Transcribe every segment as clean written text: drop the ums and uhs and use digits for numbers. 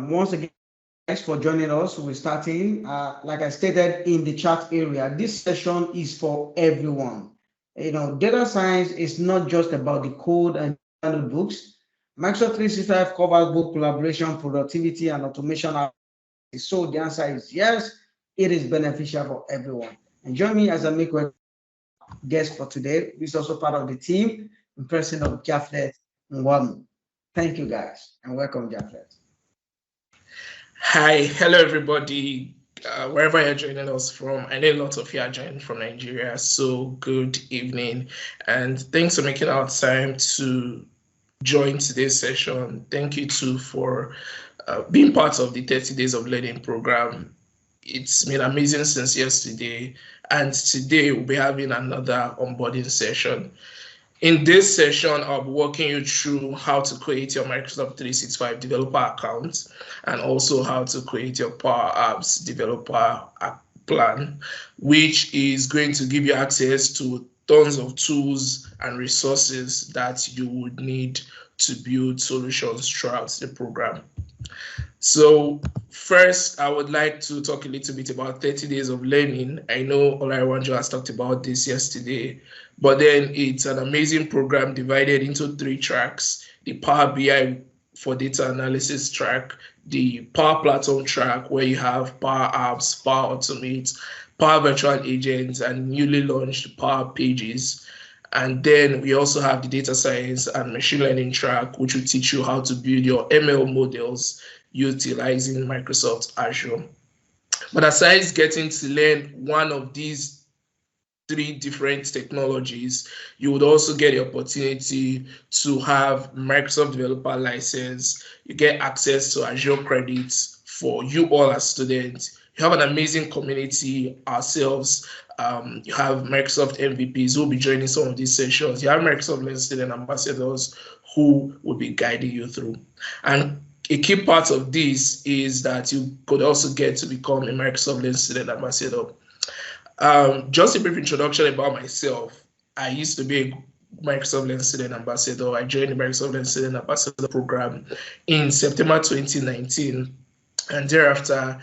Once again, thanks for joining us. We're starting. Like I stated in the chat area, this session is for everyone. Data science is not just about the code and books. Microsoft 365 covers both collaboration, productivity, and automation. So the answer is yes, it is beneficial for everyone. And join me as I make a guest for today, who is also part of the team, in person of Jaflet Nwamu. Thank you guys, and welcome, Jaflet. Hi, hello everybody. Wherever you're joining us from, I know a lot of you are joining from Nigeria, so good evening, and thanks for making our time to join today's session. Thank you too for being part of the 30 Days of Learning program. It's been amazing since yesterday, and today we'll be having another onboarding session. In this session, I'll be walking you through how to create your Microsoft 365 developer account and also how to create your Power Apps developer plan, which is going to give you access to tons of tools and resources that you would need to build solutions throughout the program. So first, I would like to talk a little bit about 30 Days of Learning. I know Olaiwanjo has talked about this yesterday, but then it's an amazing program divided into 3 tracks: the Power BI for data analysis track, the Power Platform track, where you have Power Apps, Power Automate, Power Virtual Agents, and newly launched Power Pages. And then we also have the Data Science and Machine Learning track, which will teach you how to build your ML models utilizing Microsoft Azure. But aside getting to learn one of these 3 different technologies, you would also get the opportunity to have Microsoft Developer License. You get access to Azure credits for you all as students. You have an amazing community ourselves. You have Microsoft MVPs who will be joining some of these sessions. You have Microsoft Learn Student Ambassadors who will be guiding you through. And a key part of this is that you could also get to become a Microsoft Learn Student Ambassador. Just a brief introduction about myself. I used to be a Microsoft Learn Student Ambassador. I joined the Microsoft Learn Student Ambassador program in September 2019. And thereafter,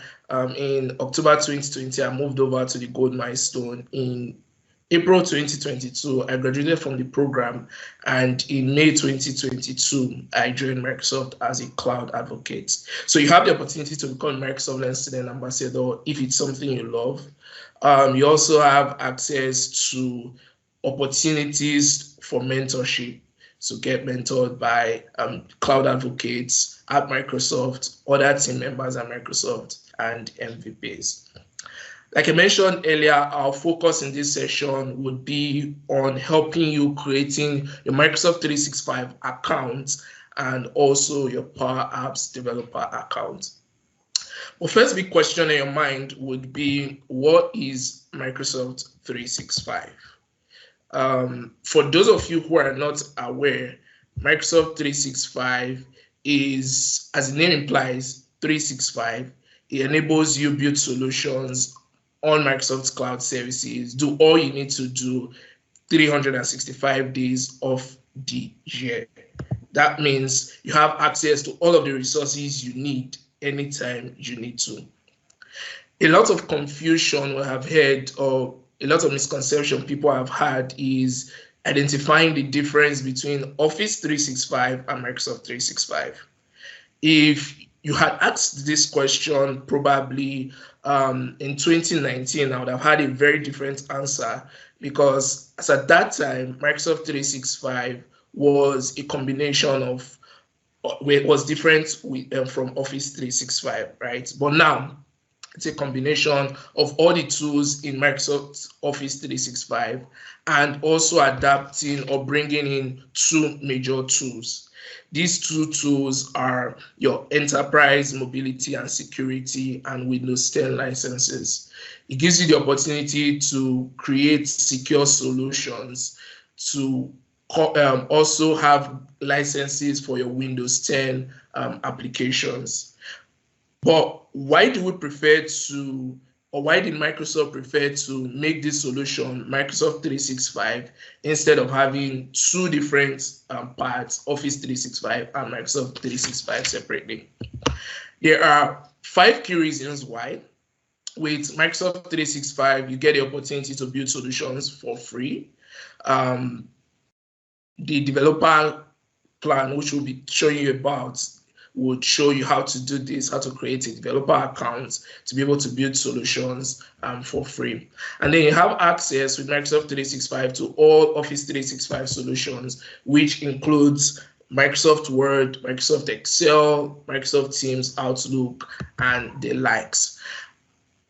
in October 2020, I moved over to the Gold Milestone. In April 2022, I graduated from the program, and in May 2022, I joined Microsoft as a cloud advocate. So you have the opportunity to become Microsoft Learn Student Ambassador if it's something you love. You also have access to opportunities for mentorship. So get mentored by cloud advocates at Microsoft, other team members at Microsoft, and MVPs. Like I mentioned earlier, our focus in this session would be on helping you creating your Microsoft 365 account and also your Power Apps developer account. Well, first big question in your mind would be, what is Microsoft 365? For those of you who are not aware, Microsoft 365 is, as the name implies, 365. It enables you build solutions on Microsoft's cloud services, do all you need to do 365 days of the year. That means you have access to all of the resources you need anytime you need to. A lot of confusion we have heard, or a lot of misconception people have had, is identifying the difference between Office 365 and Microsoft 365. If you had asked this question probably in 2019, I would have had a very different answer, because as at that time, Microsoft 365 was a combination of, it was different from Office 365, right? But now it's a combination of all the tools in Microsoft Office 365 and also adapting or bringing in 2 major tools. These 2 tools are your enterprise, mobility, and security, and Windows 10 licenses. It gives you the opportunity to create secure solutions, to also have licenses for your Windows 10 applications. But why do we prefer to, or why did Microsoft prefer to make this solution Microsoft 365 instead of having 2 different parts, Office 365 and Microsoft 365 separately? There are 5 key reasons why. With Microsoft 365, you get the opportunity to build solutions for free. Um, the developer plan, which we'll be showing you about, would show you how to do this, how to create a developer account to be able to build solutions for free. And then you have access with Microsoft 365 to all Office 365 solutions, which includes Microsoft Word, Microsoft Excel, Microsoft Teams, Outlook, and the likes.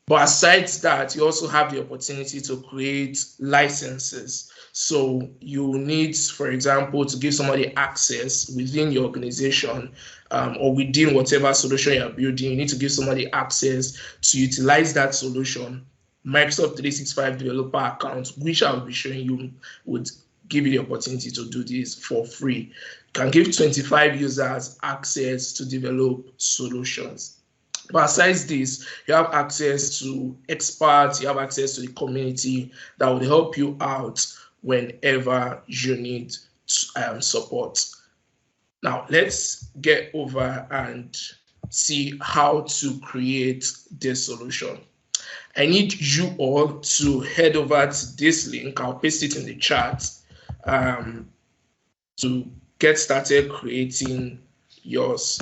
But aside that, you also have the opportunity to create licenses. So you need, for example, to give somebody access within your organization or within whatever solution you're building. You need to give somebody access to utilize that solution. Microsoft 365 developer account, which I'll be showing you, would give you the opportunity to do this for free. You can give 25 users access to develop solutions. But aside this, you have access to experts, you have access to the community that will help you out whenever you need support. Now, let's get over and see how to create this solution. I need you all to head over to this link. I'll paste it in the chat to get started creating yours.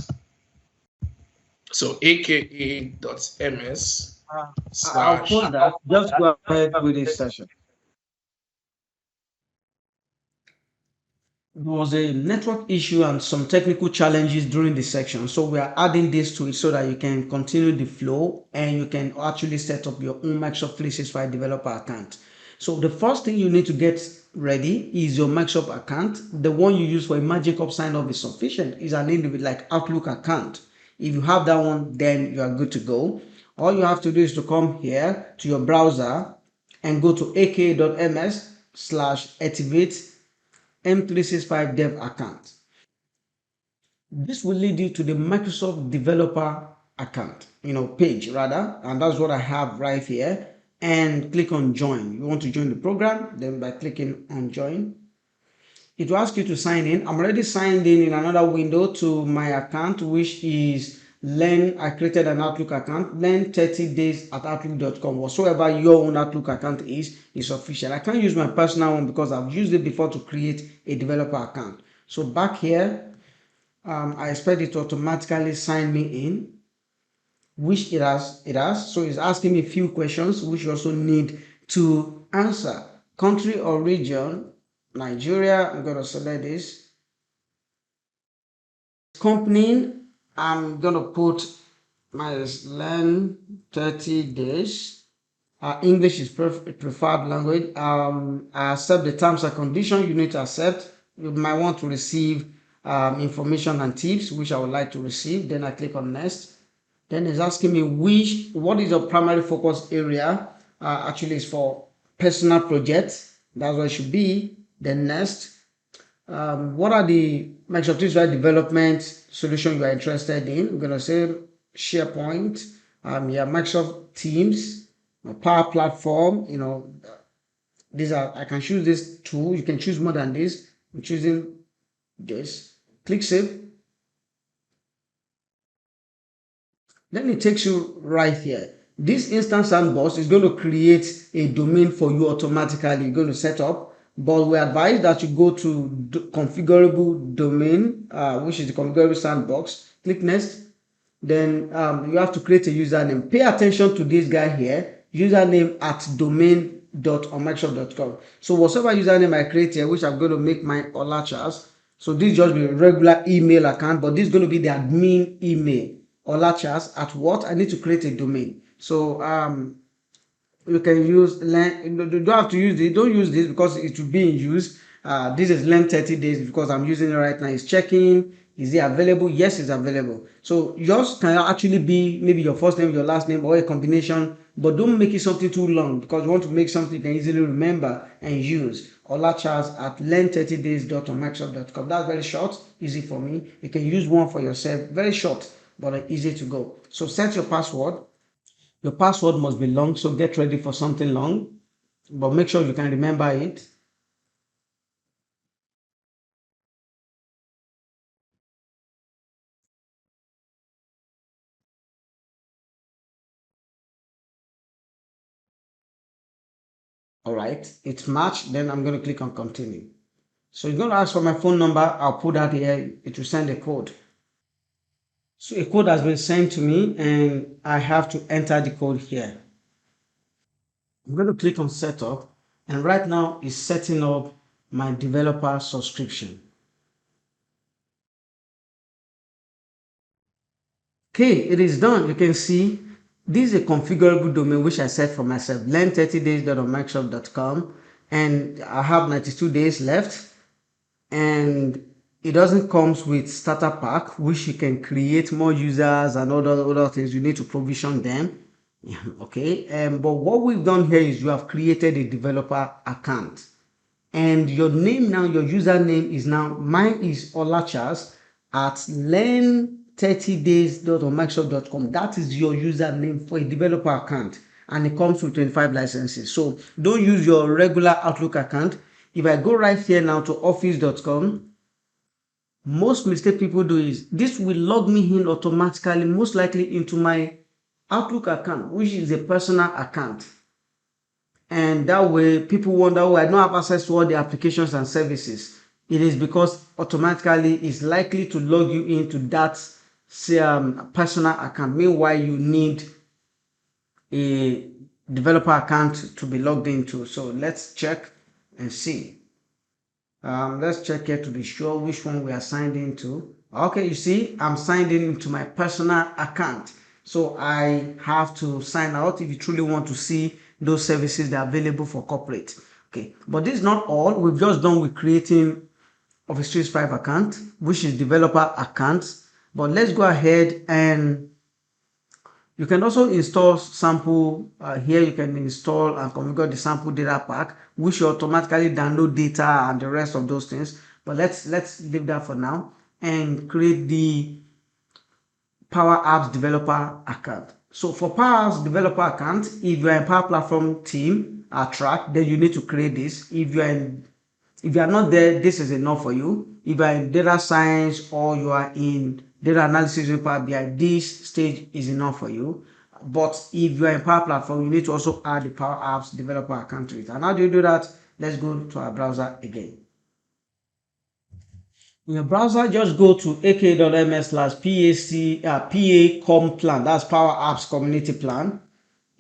So aka.ms I'll slash. post that. Just go ahead with this session. There was a network issue and some technical challenges during the section. So we are adding this to it so that you can continue the flow and you can actually set up your own Microsoft 365 developer account. So the first thing you need to get ready is your Microsoft account. The one you use for a Magic Up sign up is sufficient. It's an individual like Outlook account. If you have that one, then you are good to go. All you have to do is to come here to your browser and go to aka.ms/activate M365 dev account. This will lead you to the Microsoft developer account, page rather, and that's what I have right here. And click on join. You want to join the program, then by clicking on join, it will ask you to sign in. I'm already signed in another window to my account, which is learn. I created an Outlook account, learn 30 days at outlook.com. Whatsoever your own Outlook account is official. I can't use my personal one because I've used it before to create a developer account. So back here, I expect it to automatically sign me in, which it has. So it's asking me a few questions which you also need to answer. Country or region, Nigeria. I'm going to select this. Company, I'm going to put my learn 30 days. English is preferred language. I accept the terms and conditions you need to accept. You might want to receive information and tips, which I would like to receive. Then I click on next. Then it's asking me what is your primary focus area. Actually, it's for personal projects. That's what it should be. Then next, what are the Microsoft 365 development solution you are interested in? I'm going to say SharePoint, yeah, Microsoft Teams, Power Platform. These are, I can choose this tool. You can choose more than this. I'm choosing this. Click save. Then it takes you right here. This instance sandbox is going to create a domain for you automatically. You're going to set up, but we advise that you go to configurable domain, which is the configurable sandbox. Click next. Then you have to create a username. Pay attention to this guy here, username at domain.onmicrosoft.com. So whatever username I create here, which I'm going to make my Olachas. So this just be a regular email account, but this is going to be the admin email. Olachas at what? I need to create a domain. So you can use learn. You don't have to use this. Don't use this because it will be in use. This is learn 30 days because I'm using it right now. It's checking. Is it available? Yes, it's available. So yours can actually be maybe your first name, your last name, or a combination. But don't make it something too long because you want to make something you can easily remember and use. Olachas at learn30days.onmicrosoft.com. That's very short, easy for me. You can use one for yourself. Very short, but easy to go. So set your password. Your password must be long, so get ready for something long, but make sure you can remember it. All right, it's matched. Then I'm going to click on continue. So it's going to ask for my phone number. I'll put that here. It will send a code. So a code has been sent to me and I have to enter the code here. I'm going to click on setup, and right now it's setting up my developer subscription. Okay, it is done. You can see this is a configurable domain which I set for myself, learn30days.microsoft.com, and I have 92 days left. And it doesn't comes with starter pack, which you can create more users and other things. You need to provision them. Okay, but what we've done here is you have created a developer account, and your name now, your username is now, mine is Olachas at learn30days.microsoft.com. That is your username for a developer account, and it comes with 25 licenses. So don't use your regular Outlook account. If I go right here now to office.com, most mistake people do is this will log me in automatically, most likely into my Outlook account, which is a personal account. And that way people wonder, oh, I don't have access to all the applications and services. It is because automatically it's likely to log you into that personal account. Meanwhile, you need a developer account to be logged into. So let's check and see. Let's check here to be sure which one we are signed into. Okay, you see, I'm signed in into my personal account. So I have to sign out if you truly want to see those services that are available for corporate. Okay, but this is not all. We've just done with creating Office 365 account, which is developer account. But let's go ahead and you can also install sample. Here you can install and configure the sample data pack, which will automatically download data and the rest of those things. But let's leave that for now and create the Power Apps developer account. So for Power Apps developer account, if you are in Power Platform team track, then you need to create this. If you are not there, this is enough for you. If you are in data science or you are in data analysis with Power BI, this stage is enough for you. But if you are in Power Platform, you need to also add the Power Apps developer account to it. And how do you do that? Let's go to our browser again. In your browser, just go to aka.ms/PAC plan. That's Power Apps Community Plan.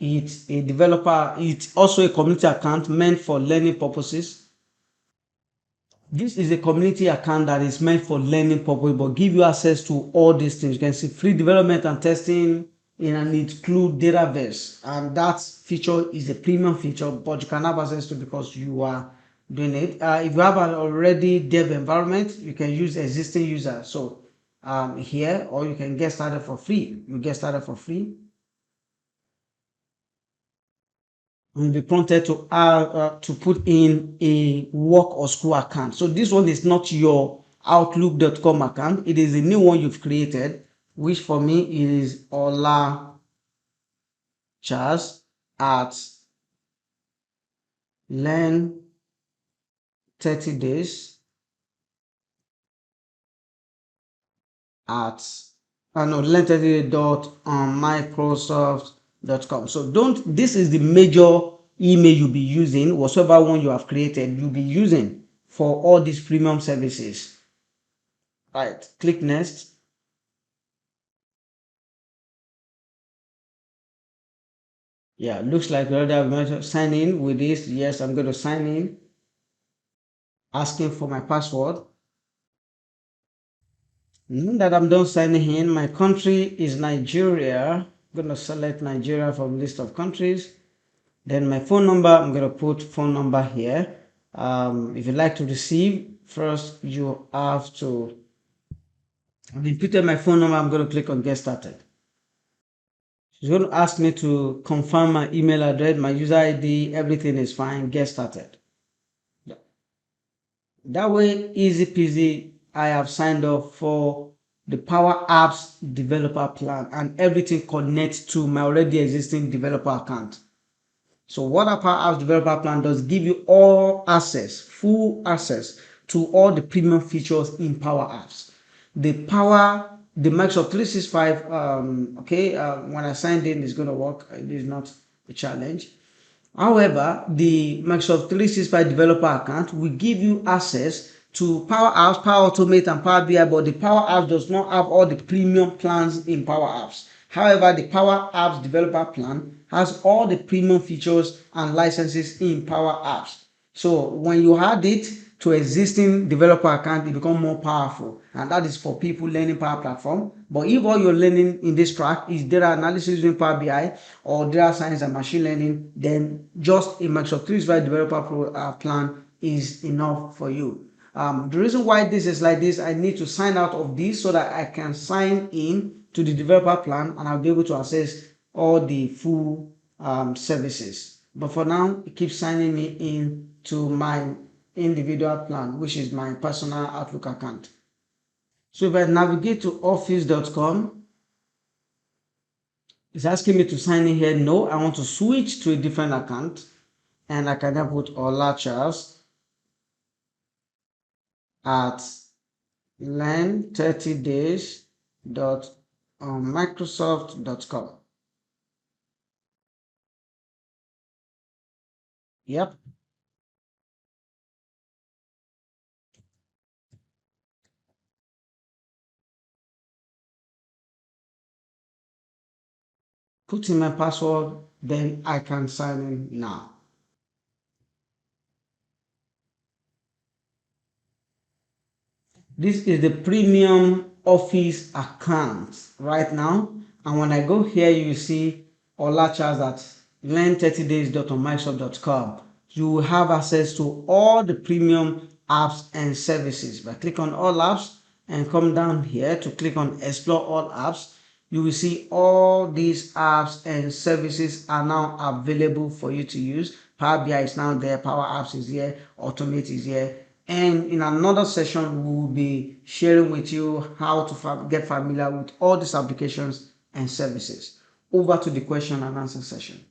It's a developer, it's also a community account meant for learning purposes. This is a community account that is meant for learning purpose, but give you access to all these things. You can see free development and testing, and include Dataverse, and that feature is a premium feature, but you can have access to because you are doing it. If you have an already dev environment, you can use existing user. So here, or you can get started for free. You get started for free. You'll be prompted to put in a work or school account. So this one is not your outlook.com account. It is a new one you've created, which for me is Ola Chas at learn 30 days at learn30days.microsoft.com. So don't, this is the major email you'll be using, whatever one you have created, you'll be using for all these premium services. Right, click next. Yeah, looks like we already have sign in with this. Yes, I'm going to sign in, asking for my password. Now that I'm done signing in, my country is Nigeria. I'm going to select Nigeria from list of countries. Then my phone number, I'm going to put phone number here. If you'd like to receive, first you have to, I've inputted my phone number. I'm going to click on get started. It's going to ask me to confirm my email address, my user ID, everything is fine. Get started. That way, easy peasy, I have signed up for the Power Apps developer plan, and everything connects to my already existing developer account. So what a Power Apps developer plan does, give you all access, full access to all the premium features in Power Apps. The Microsoft 365, when I signed in, it's going to work. It is not a challenge. However, the Microsoft 365 developer account will give you access to Power Apps, Power Automate, and Power BI, but the Power Apps does not have all the premium plans in Power Apps. However, the Power Apps developer plan has all the premium features and licenses in Power Apps. So when you add it to existing developer account, it becomes more powerful, and that is for people learning Power Platform. But if all you're learning in this track is data analysis using Power BI or data science and machine learning, then just a Microsoft 365 developer plan is enough for you. The reason why this is like this, I need to sign out of this so that I can sign in to the developer plan, and I'll be able to access all the full services. But for now, it keeps signing me in to my individual plan, which is my personal Outlook account. So if I navigate to office.com, it's asking me to sign in here. No, I want to switch to a different account, and I can now put Ola Charles at learn30days.microsoft.com. Yep. Put in my password, then I can sign in now. This is the premium office account right now. And when I go here, you see Ola Charles at learn30days.microsoft.com. You will have access to all the premium apps and services. If I click on all apps and come down here to click on explore all apps, you will see all these apps and services are now available for you to use. Power BI is now there, Power Apps is here, Automate is here. And in another session, we will be sharing with you how to get familiar with all these applications and services. Over to the question and answer session.